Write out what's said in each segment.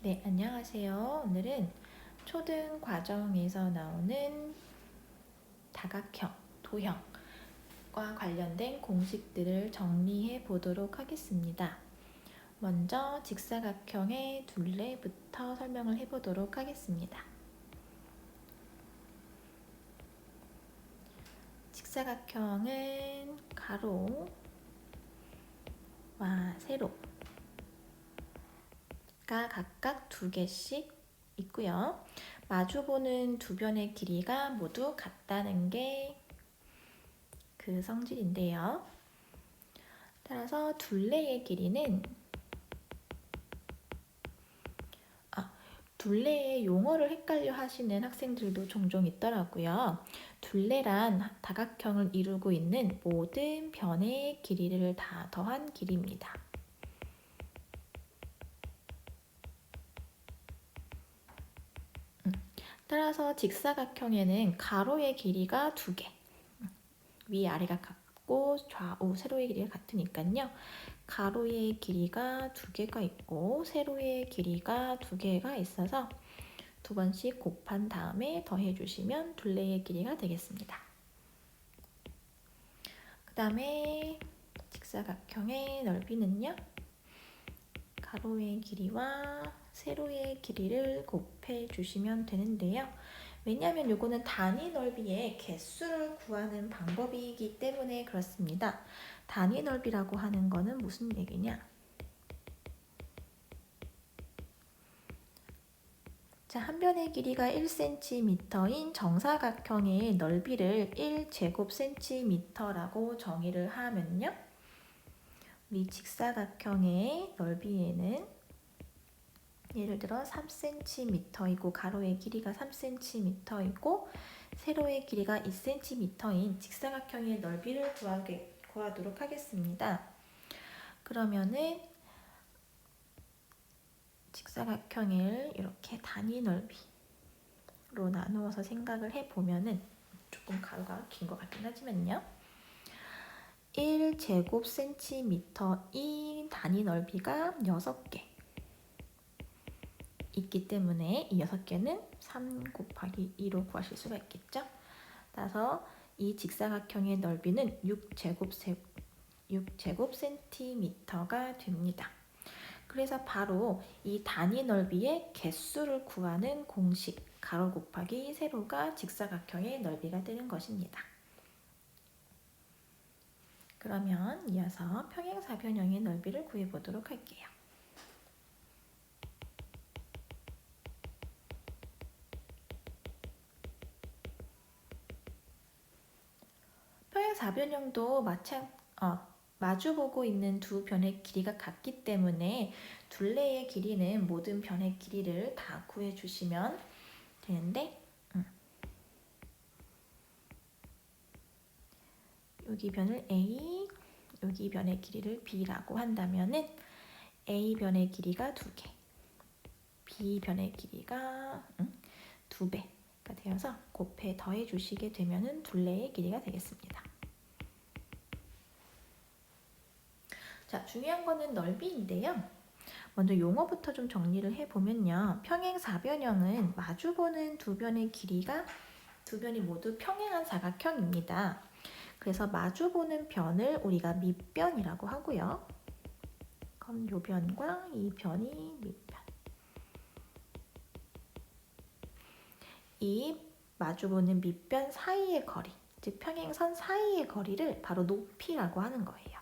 네, 안녕하세요. 오늘은 초등 과정에서 나오는 다각형, 도형과 관련된 공식들을 정리해 보도록 하겠습니다. 먼저 직사각형의 둘레부터 설명을 해 보도록 하겠습니다. 직사각형은 가로와 세로가 각각 2개씩 있고요. 마주보는 두 변의 길이가 모두 같다는 게 그 성질인데요. 따라서 둘레의 길이는 둘레의 용어를 헷갈려 하시는 학생들도 종종 있더라고요. 둘레란 다각형을 이루고 있는 모든 변의 길이를 다 더한 길이입니다. 따라서 직사각형에는 가로의 길이가 2개, 위아래가 같고 좌우 세로의 길이가 같으니까요. 가로의 길이가 2개가 있고 세로의 길이가 2개가 있어서 2번씩 곱한 다음에 더해주시면 둘레의 길이가 되겠습니다. 그 다음에 직사각형의 넓이는요. 가로의 길이와 세로의 길이를 곱해주시면 되는데요. 왜냐하면 이거는 단위 넓이의 개수를 구하는 방법이기 때문에 그렇습니다. 단위 넓이라고 하는 거는 무슨 얘기냐? 자, 한 변의 길이가 1cm인 정사각형의 넓이를 1제곱cm라고 정의를 하면요. 우리 직사각형의 넓이에는 예를 들어 3cm이고 가로의 길이가 3cm이고 세로의 길이가 2cm인 직사각형의 넓이를 구하도록 하겠습니다. 그러면은 직사각형을 이렇게 단위 넓이로 나누어서 생각을 해보면은 조금 가로가 긴 것 같긴 하지만요. 1제곱cm인 단위 넓이가 6개 있기 때문에 이 6개는 3 곱하기 2로 구하실 수가 있겠죠. 따라서 이 직사각형의 넓이는 6제곱cm가 됩니다. 그래서 바로 이 단위 넓이의 개수를 구하는 공식 가로 곱하기 세로가 직사각형의 넓이가 되는 것입니다. 그러면 이어서 평행사변형의 넓이를 구해보도록 할게요. 평행사변형도 마주보고 있는 두 변의 길이가 같기 때문에 둘레의 길이는 모든 변의 길이를 다 구해주시면 되는데 여기 변을 A, 여기 변의 길이를 B라고 한다면은 A 변의 길이가 2개, B 변의 길이가 2배가 되어서 곱해 더해 주시게 되면은 둘레의 길이가 되겠습니다. 자, 중요한 거는 넓이인데요. 먼저 용어부터 좀 정리를 해보면요. 평행사변형은 마주보는 두 변의 길이가 두 변이 모두 평행한 사각형입니다. 그래서 마주보는 변을 우리가 밑변이라고 하고요. 그럼 이 변과 이 변이 밑변. 이 마주보는 밑변 사이의 거리, 즉 평행선 사이의 거리를 바로 높이라고 하는 거예요.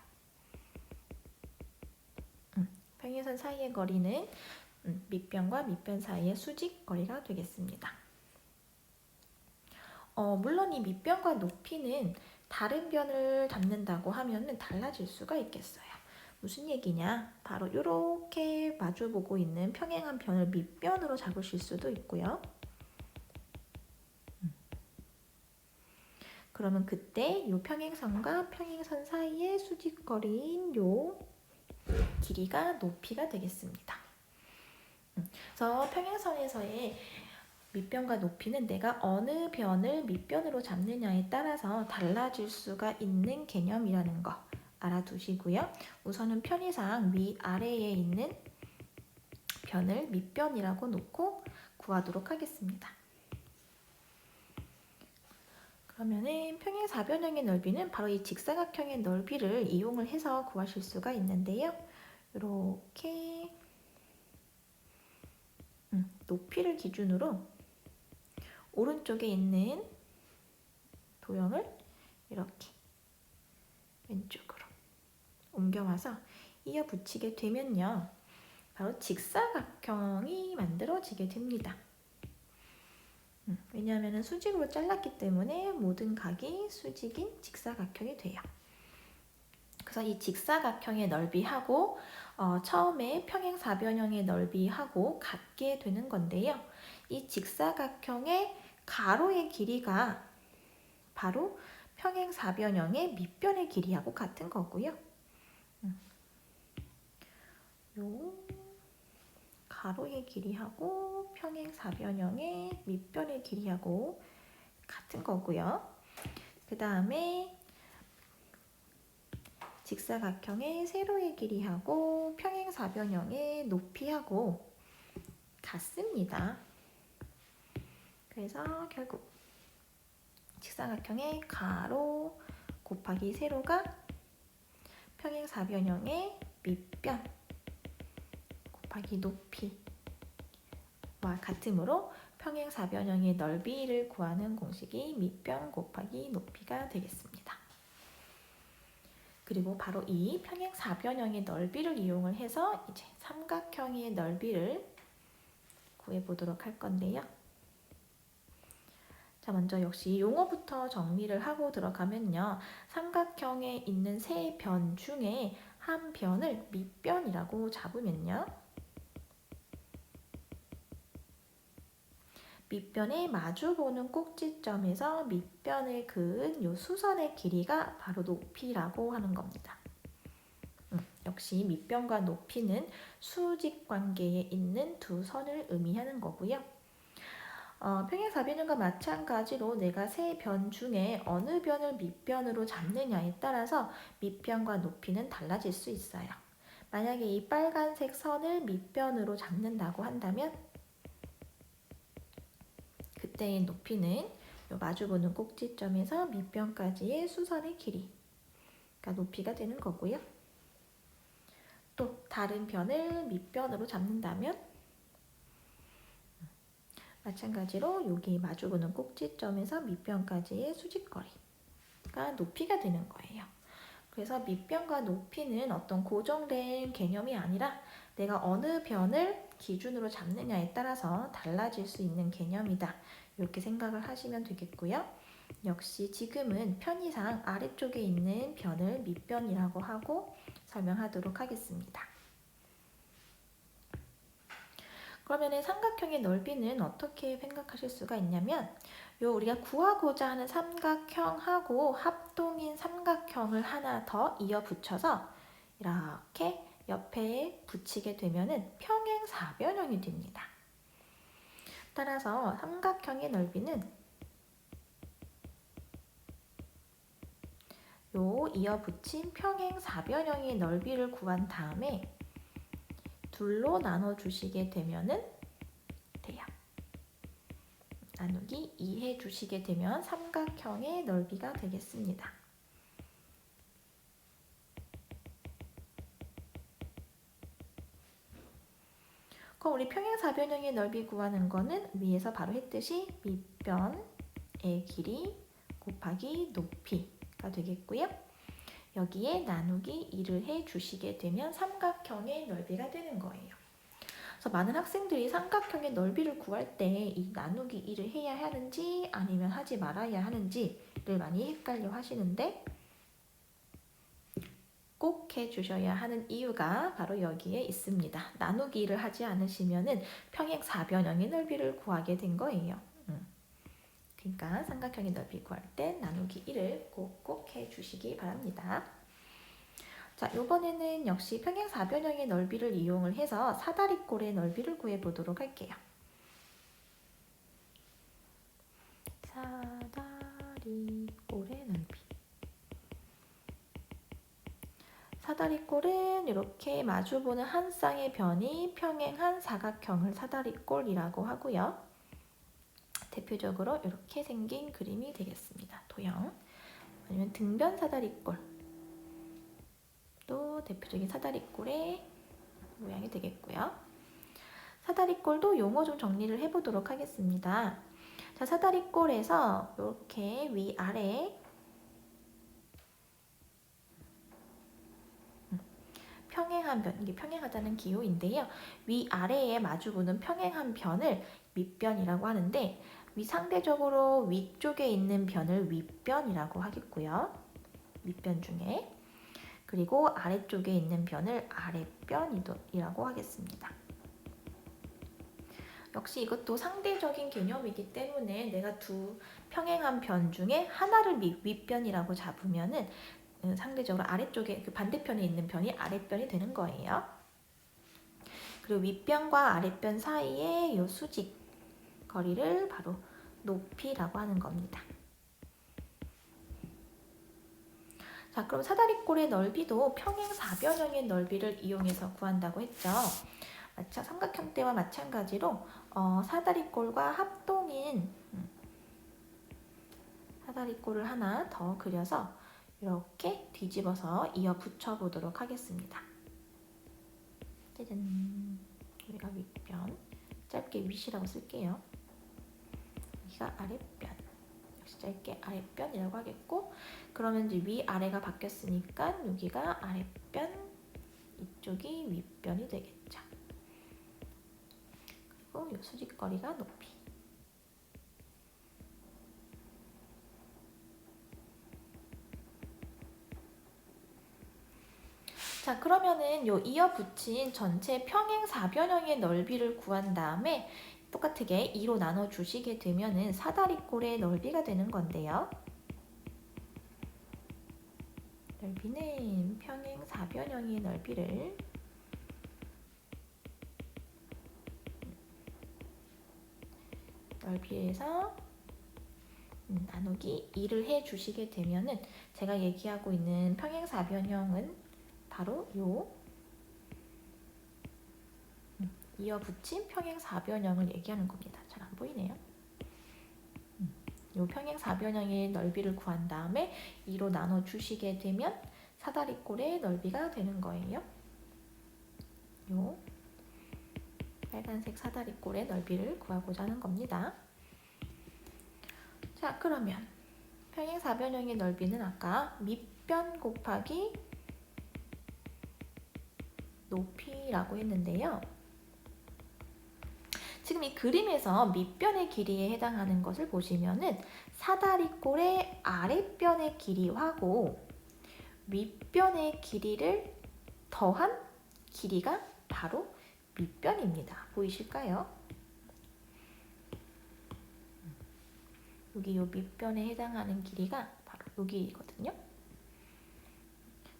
평행선 사이의 거리는 밑변과 밑변 사이의 수직 거리가 되겠습니다. 물론 이 밑변과 높이는 다른 변을 잡는다고 하면 달라질 수가 있겠어요. 무슨 얘기냐? 바로 이렇게 마주보고 있는 평행한 변을 밑변으로 잡으실 수도 있고요. 그러면 그때 이 평행선과 평행선 사이의 수직거리인 이 길이가 높이가 되겠습니다. 그래서 평행선에서의 밑변과 높이는 내가 어느 변을 밑변으로 잡느냐에 따라서 달라질 수가 있는 개념이라는 거 알아두시고요. 우선은 편의상 위아래에 있는 변을 밑변이라고 놓고 구하도록 하겠습니다. 그러면은 평행사변형의 넓이는 바로 이 직사각형의 넓이를 이용을 해서 구하실 수가 있는데요. 이렇게 높이를 기준으로 오른쪽에 있는 도형을 이렇게 왼쪽으로 옮겨와서 이어 붙이게 되면요. 바로 직사각형이 만들어지게 됩니다. 왜냐하면 수직으로 잘랐기 때문에 모든 각이 수직인 직사각형이 돼요. 그래서 이 직사각형의 넓이하고 처음에 평행사변형의 넓이하고 같게 되는 건데요. 이 직사각형의 가로의 길이가 바로 평행사변형의 밑변의 길이하고 같은 거고요. 요 가로의 길이하고 평행사변형의 밑변의 길이하고 같은 거고요. 그 다음에 직사각형의 세로의 길이하고 평행사변형의 높이하고 같습니다. 그래서 결국 직사각형의 가로 곱하기 세로가 평행사변형의 밑변 곱하기 높이와 같으므로 평행사변형의 넓이를 구하는 공식이 밑변 곱하기 높이가 되겠습니다. 그리고 바로 이 평행사변형의 넓이를 이용을 해서 이제 삼각형의 넓이를 구해보도록 할 건데요. 자, 먼저 역시 용어부터 정리를 하고 들어가면요. 삼각형에 있는 세 변 중에 한 변을 밑변이라고 잡으면요. 밑변에 마주보는 꼭지점에서 밑변을 그은 요 수선의 길이가 바로 높이라고 하는 겁니다. 역시 밑변과 높이는 수직 관계에 있는 두 선을 의미하는 거고요. 평행사변형과 마찬가지로 내가 세 변 중에 어느 변을 밑변으로 잡느냐에 따라서 밑변과 높이는 달라질 수 있어요. 만약에 이 빨간색 선을 밑변으로 잡는다고 한다면 그때의 높이는 마주보는 꼭지점에서 밑변까지의 수선의 길이가 높이가 되는 거고요. 또 다른 변을 밑변으로 잡는다면 마찬가지로 여기 마주보는 꼭지점에서 밑변까지의 수직거리가 높이가 되는 거예요. 그래서 밑변과 높이는 어떤 고정된 개념이 아니라 내가 어느 변을 기준으로 잡느냐에 따라서 달라질 수 있는 개념이다. 이렇게 생각을 하시면 되겠고요. 역시 지금은 편의상 아래쪽에 있는 변을 밑변이라고 하고 설명하도록 하겠습니다. 그러면 삼각형의 넓이는 어떻게 생각하실 수가 있냐면 우리가 구하고자 하는 삼각형하고 합동인 삼각형을 하나 더 이어 붙여서 이렇게 옆에 붙이게 되면 평행사변형이 됩니다. 따라서 삼각형의 넓이는 이어 붙인 평행사변형의 넓이를 구한 다음에 둘로 나눠주시게 되면은 돼요. 나누기 2 해주시게 되면 삼각형의 넓이가 되겠습니다. 그럼 우리 평행사변형의 넓이 구하는 거는 위에서 바로 했듯이 밑변의 길이 곱하기 높이가 되겠고요. 여기에 나누기 2를 해주시게 되면 삼각형의 넓이가 되는 거예요. 그래서 많은 학생들이 삼각형의 넓이를 구할 때 이 나누기 2를 해야 하는지 아니면 하지 말아야 하는지를 많이 헷갈려 하시는데 꼭 해주셔야 하는 이유가 바로 여기에 있습니다. 나누기 2를 하지 않으시면 평행사변형의 넓이를 구하게 된 거예요. 그러니까 삼각형의 넓이 구할 때 나누기 1을 꼭 해주시기 바랍니다. 자, 이번에는 역시 평행사변형의 넓이를 이용을 해서 사다리꼴의 넓이를 구해보도록 할게요. 사다리꼴의 넓이. 사다리꼴은 이렇게 마주보는 한 쌍의 변이 평행한 사각형을 사다리꼴이라고 하고요. 대표적으로 이렇게 생긴 그림이 되겠습니다. 도형. 아니면 등변 사다리꼴. 또 대표적인 사다리꼴의 모양이 되겠고요. 사다리꼴도 용어 좀 정리를 해보도록 하겠습니다. 자, 사다리꼴에서 이렇게 위아래 평행한 변, 이게 평행하다는 기호인데요. 위아래에 마주보는 평행한 변을 밑변이라고 하는데 상대적으로 위쪽에 있는 변을 윗변이라고 하겠고요. 밑변 중에. 그리고 아래쪽에 있는 변을 아랫변이라고 하겠습니다. 역시 이것도 상대적인 개념이기 때문에 내가 두 평행한 변 중에 하나를 윗변이라고 잡으면은 상대적으로 아래쪽에 그 반대편에 있는 변이 아랫변이 되는 거예요. 그리고 윗변과 아랫변 사이의 이 수직 거리를 바로 높이라고 하는 겁니다. 자, 그럼 사다리꼴의 넓이도 평행사변형의 넓이를 이용해서 구한다고 했죠. 삼각형대와 마찬가지로 사다리꼴과 합동인 사다리꼴을 하나 더 그려서 이렇게 뒤집어서 이어 붙여보도록 하겠습니다. 짜잔. 여기가 윗변. 짧게 윗이라고 쓸게요. 여기가 아랫변. 역시 짧게 아랫변이라고 하겠고, 그러면 이제 위아래가 바뀌었으니까 여기가 아랫변, 이쪽이 윗변이 되겠죠. 그리고 이 수직거리가 높이. 자, 그러면은 요 이어 붙인 전체 평행사변형의 넓이를 구한 다음에 똑같게 2로 나눠 주시게 되면은 사다리꼴의 넓이가 되는 건데요. 넓이는 평행사변형의 넓이를 넓이에서 나누기 2를 해 주시게 되면은 제가 얘기하고 있는 평행사변형은 바로 요 이어 붙인 평행사변형을 얘기하는 겁니다. 잘 안 보이네요. 요 평행사변형의 넓이를 구한 다음에 2로 나눠 주시게 되면 사다리꼴의 넓이가 되는 거예요. 요 빨간색 사다리꼴의 넓이를 구하고자 하는 겁니다. 자, 그러면 평행사변형의 넓이는 아까 밑변 곱하기 높이라고 했는데요. 지금 이 그림에서 밑변의 길이에 해당하는 것을 보시면은 사다리꼴의 아랫변의 길이하고 윗변의 길이를 더한 길이가 바로 밑변입니다. 보이실까요? 여기 요 밑변에 해당하는 길이가 바로 여기거든요.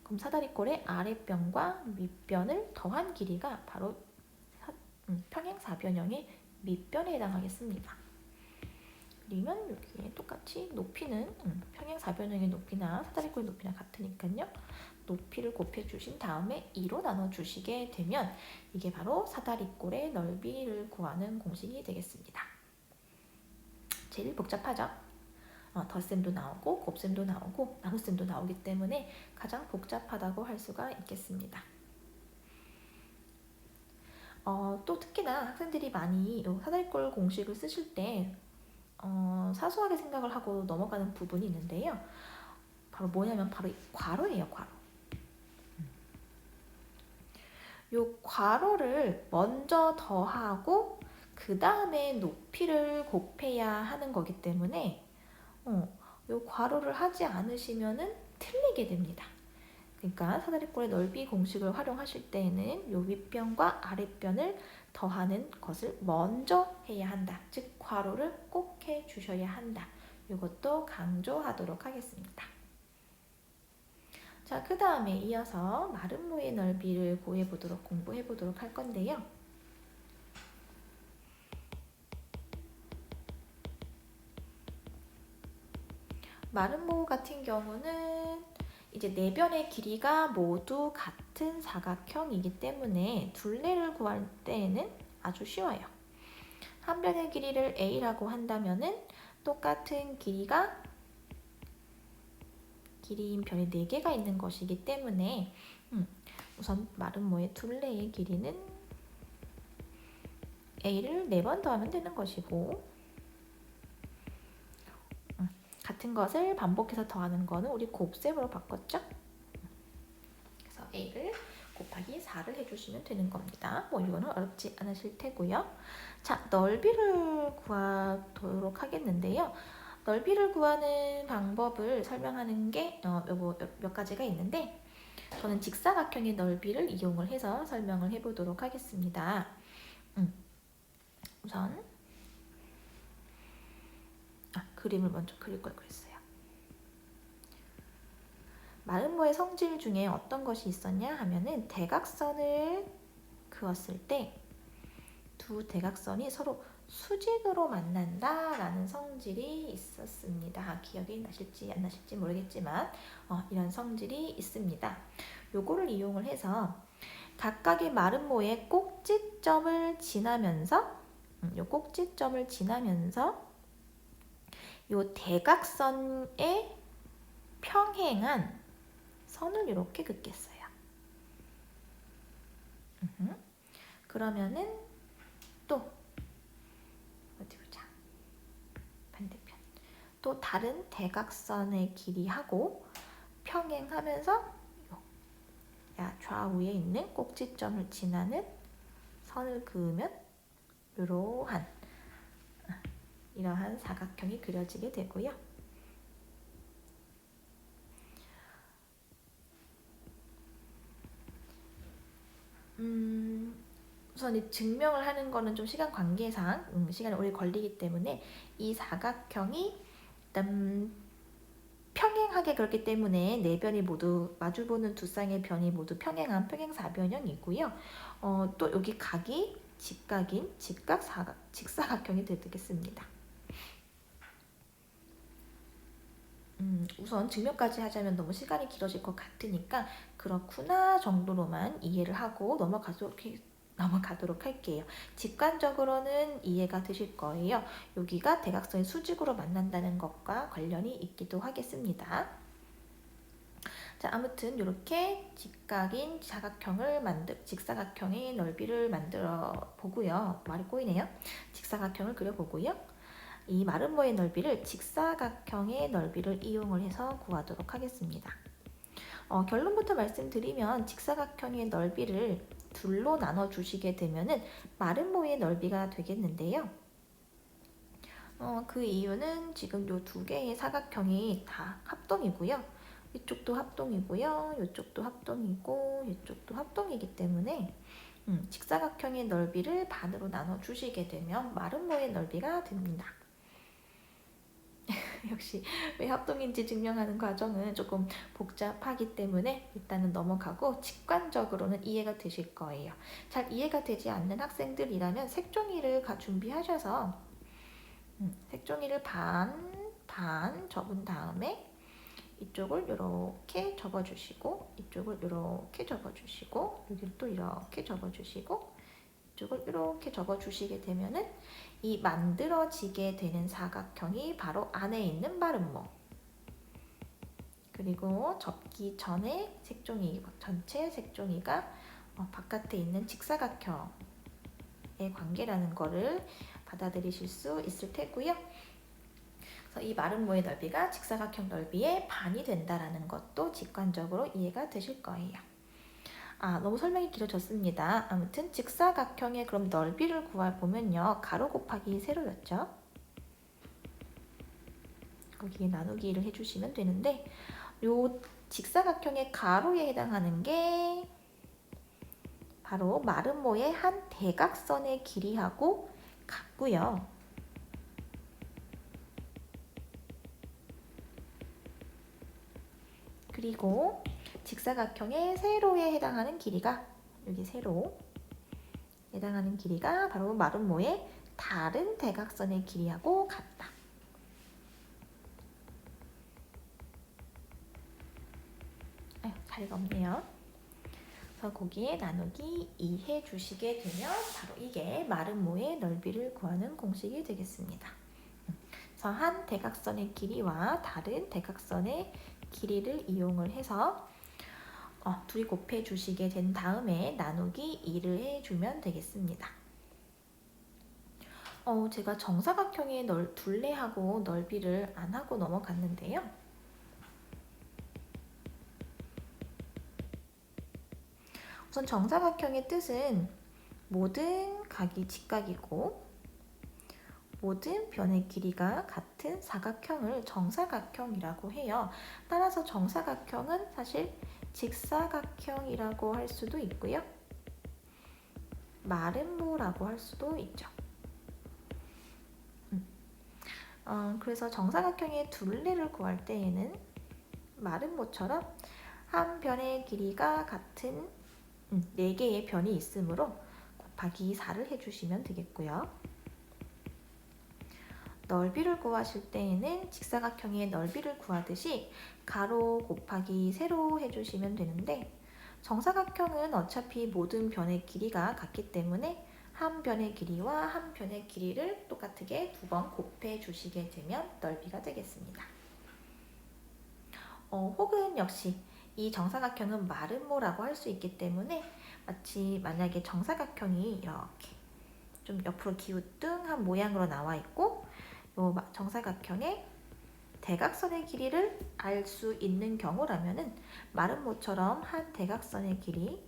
그럼 사다리꼴의 아랫변과 밑변을 더한 길이가 바로 평행사변형의 밑변에 해당하겠습니다. 그러면 여기에 똑같이 높이는 평행사변형의 높이나 사다리꼴의 높이나 같으니까요. 높이를 곱해주신 다음에 2로 나눠주시게 되면 이게 바로 사다리꼴의 넓이를 구하는 공식이 되겠습니다. 제일 복잡하죠? 덧셈도 나오고 곱셈도 나오고 나눗셈도 나오기 때문에 가장 복잡하다고 할 수가 있겠습니다. 또 특히나 학생들이 많이 사다리꼴 공식을 쓰실 때 사소하게 생각을 하고 넘어가는 부분이 있는데요. 바로 뭐냐면 바로 괄호예요, 괄호. 요 괄호를 먼저 더하고 그 다음에 높이를 곱해야 하는 거기 때문에 요 괄호를 하지 않으시면은 틀리게 됩니다. 그러니까 사다리꼴의 넓이 공식을 활용하실 때에는 요 윗변과 아랫변을 더하는 것을 먼저 해야 한다. 즉 괄호를 꼭 해주셔야 한다. 이것도 강조하도록 하겠습니다. 자, 그 다음에 이어서 마름모의 넓이를 공부해 보도록 할 건데요. 마름모 같은 경우는 이제 네 변의 길이가 모두 같은 사각형이기 때문에 둘레를 구할 때에는 아주 쉬워요. 한 변의 길이를 A라고 한다면은 똑같은 길이인 변이 4개가 있는 것이기 때문에 우선 마름모의 둘레의 길이는 A를 4번 더하면 되는 것이고, 같은 것을 반복해서 더하는 거는 우리 곱셈으로 바꿨죠? 그래서 A를 곱하기 4를 해주시면 되는 겁니다. 뭐 이거는 어렵지 않으실 테고요. 자, 넓이를 구하도록 하겠는데요. 넓이를 구하는 방법을 설명하는 게 몇 가지가 있는데, 저는 직사각형의 넓이를 이용을 해서 설명을 해보도록 하겠습니다. 우선 그림을 먼저 그릴 걸 그랬어요. 마름모의 성질 중에 어떤 것이 있었냐 하면은 대각선을 그었을 때 두 대각선이 서로 수직으로 만난다라는 성질이 있었습니다. 기억이 나실지 안 나실지 모르겠지만 이런 성질이 있습니다. 요거를 이용을 해서 각각의 마름모의 꼭지점을 지나면서 요 꼭지점을 지나면서 요 대각선에 평행한 선을 이렇게 긋겠어요. 그러면은 또 어디 보자. 반대편. 또 다른 대각선의 길이하고 평행하면서 좌우에 있는 꼭지점을 지나는 선을 그으면 이러한 사각형이 그려지게 되고요. 우선 이 증명을 하는 거는 좀 시간 관계상 시간이 오래 걸리기 때문에 이 사각형이 일단 평행하게 그렇기 때문에 네 변이 모두 마주보는 두 쌍의 변이 모두 평행한 평행사변형이고요. 또 여기 각이 직각인 직사각형이 되겠습니다. 우선 증명까지 하자면 너무 시간이 길어질 것 같으니까 그렇구나 정도로만 이해를 하고 넘어가도록 할게요. 직관적으로는 이해가 되실 거예요. 여기가 대각선이 수직으로 만난다는 것과 관련이 있기도 하겠습니다. 자, 아무튼 이렇게 직각인 직사각형의 넓이를 만들어 보고요. 말이 꼬이네요. 직사각형을 그려보고요. 이 마름모의 넓이를 직사각형의 넓이를 이용을 해서 구하도록 하겠습니다. 결론부터 말씀드리면 직사각형의 넓이를 둘로 나눠 주시게 되면은 마름모의 넓이가 되겠는데요. 그 이유는 지금 요 두 개의 사각형이 다 합동이고요. 이쪽도 합동이고요. 이쪽도 합동이고 이쪽도 합동이기 때문에 직사각형의 넓이를 반으로 나눠 주시게 되면 마름모의 넓이가 됩니다. 역시 왜 합동인지 증명하는 과정은 조금 복잡하기 때문에 일단은 넘어가고 직관적으로는 이해가 되실 거예요. 잘 이해가 되지 않는 학생들이라면 색종이를 준비하셔서 색종이를 반 접은 다음에 이쪽을 이렇게 접어주시고 이쪽을 이렇게 접어주시고 여기를 또 이렇게 접어주시고 이쪽을 이렇게 접어주시게 되면은 이 만들어지게 되는 사각형이 바로 안에 있는 마름모, 그리고 접기 전에 전체 색종이가 바깥에 있는 직사각형의 관계라는 거를 받아들이실 수 있을 테고요. 그래서 이 마름모의 넓이가 직사각형 넓이의 반이 된다라는 것도 직관적으로 이해가 되실 거예요. 너무 설명이 길어졌습니다. 아무튼 직사각형의 그럼 넓이를 구해보면요. 가로 곱하기 세로였죠. 거기에 나누기를 해주시면 되는데 요 직사각형의 가로에 해당하는 게 바로 마름모의 한 대각선의 길이하고 같고요. 그리고 직사각형의 세로에 해당하는 길이가 여기 세로 해당하는 길이가 바로 마름모의 다른 대각선의 길이하고 같다. 자리가 없네요. 그래서 거기에 나누기 2 해주시게 되면 바로 이게 마름모의 넓이를 구하는 공식이 되겠습니다. 그래서 한 대각선의 길이와 다른 대각선의 길이를 이용을 해서 둘이 곱해 주시게 된 다음에 나누기 2를 해주면 되겠습니다. 제가 정사각형의 둘레하고 넓이를 안 하고 넘어갔는데요. 우선 정사각형의 뜻은 모든 각이 직각이고 모든 변의 길이가 같은 사각형을 정사각형이라고 해요. 따라서 정사각형은 사실 직사각형이라고 할 수도 있고요. 마름모라고 할 수도 있죠. 그래서 정사각형의 둘레를 구할 때에는 마름모처럼 한 변의 길이가 같은 4개의 변이 있으므로 곱하기 4를 해주시면 되겠고요. 넓이를 구하실 때에는 직사각형의 넓이를 구하듯이 가로 곱하기 세로 해주시면 되는데 정사각형은 어차피 모든 변의 길이가 같기 때문에 한 변의 길이와 한 변의 길이를 똑같게 2번 곱해 주시게 되면 넓이가 되겠습니다. 혹은 역시 이 정사각형은 마름모라고 할 수 있기 때문에 마치 만약에 정사각형이 이렇게 좀 옆으로 기우뚱한 모양으로 나와 있고 요 정사각형의 대각선의 길이를 알 수 있는 경우라면은 마름모처럼 한 대각선의 길이와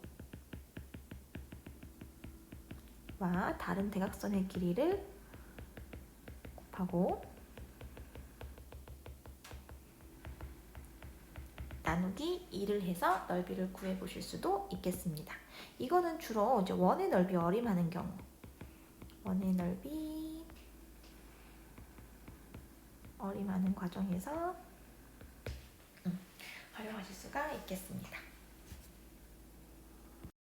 다른 대각선의 길이를 곱하고 나누기 2를 해서 넓이를 구해 보실 수도 있겠습니다. 이거는 주로 이제 원의 넓이 어림하는 경우, 원의 넓이 어림하는 과정에서 활용하실 수가 있겠습니다.